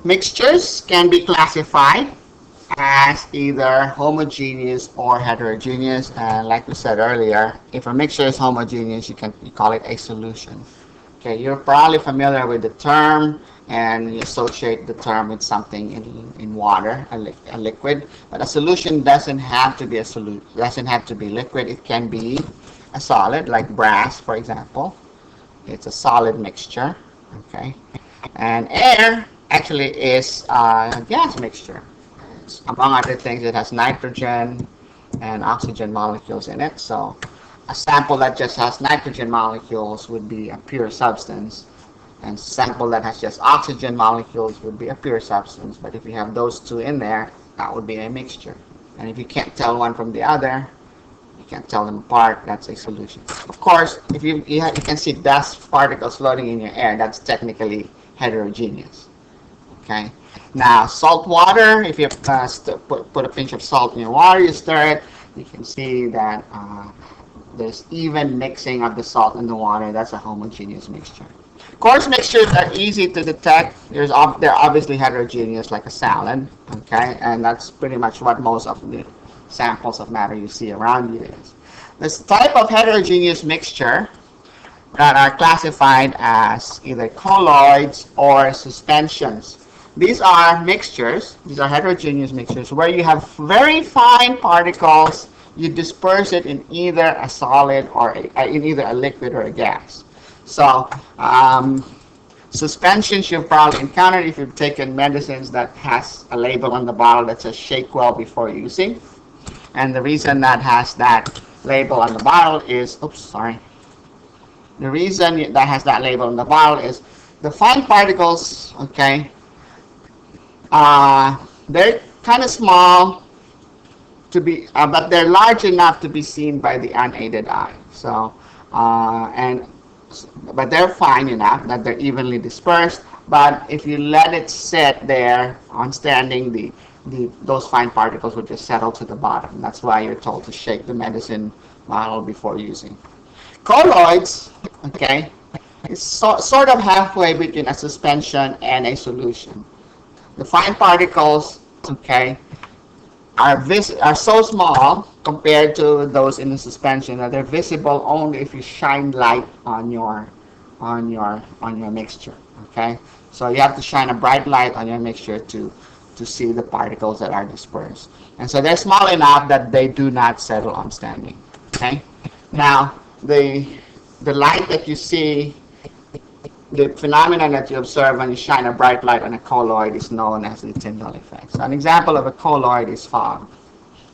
Mixtures can be classified as either homogeneous or heterogeneous, and like we said earlier, if a mixture is homogeneous, you call it a solution. Okay, you're probably familiar with the term, and you associate the term with something in water, a liquid. But a solution doesn't have to be doesn't have to be liquid. It can be a solid, like brass, for example. It's a solid mixture. Okay, and air actually is a gas mixture. Among other things, it has nitrogen and oxygen molecules in it. So a sample that just has nitrogen molecules would be a pure substance, and a sample that has just oxygen molecules would be a pure substance. But if you have those two in there, that would be a mixture. And if you can't tell one from the other, you can't tell them apart, that's a solution. Of course, if you can see dust particles floating in your air, that's technically heterogeneous. Okay. Now, salt water, if you put a pinch of salt in your water, you stir it, you can see that there's even mixing of the salt in the water. That's a homogeneous mixture. Coarse mixtures are easy to detect. They're obviously heterogeneous, like a salad, okay? And that's pretty much what most of the samples of matter you see around you is. This type of heterogeneous mixture that are classified as either colloids or suspensions. These are mixtures, these are heterogeneous mixtures, where you have very fine particles. You disperse it in either a solid or in either a liquid or a gas. So suspensions you've probably encountered if you've taken medicines that has a label on the bottle that says shake well before using. And the reason that has that label on the bottle is, the reason that has that label on the bottle is the fine particles, okay, they're kind of small to be, but they're large enough to be seen by the unaided eye. So, but they're fine enough that they're evenly dispersed. But if you let it sit there on standing, those fine particles will just settle to the bottom. That's why you're told to shake the medicine bottle before using. Colloids, okay, is sort of halfway between a suspension and a solution. The fine particles, okay, are so small compared to those in the suspension that they're visible only if you shine light on your mixture. Okay, so you have to shine a bright light on your mixture to see the particles that are dispersed. And so they're small enough that they do not settle on standing. Okay, now the light that you see, the phenomenon that you observe when you shine a bright light on a colloid is known as the Tyndall effect. So an example of a colloid is fog.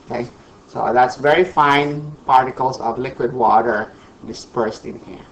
Okay, so that's very fine particles of liquid water dispersed in air.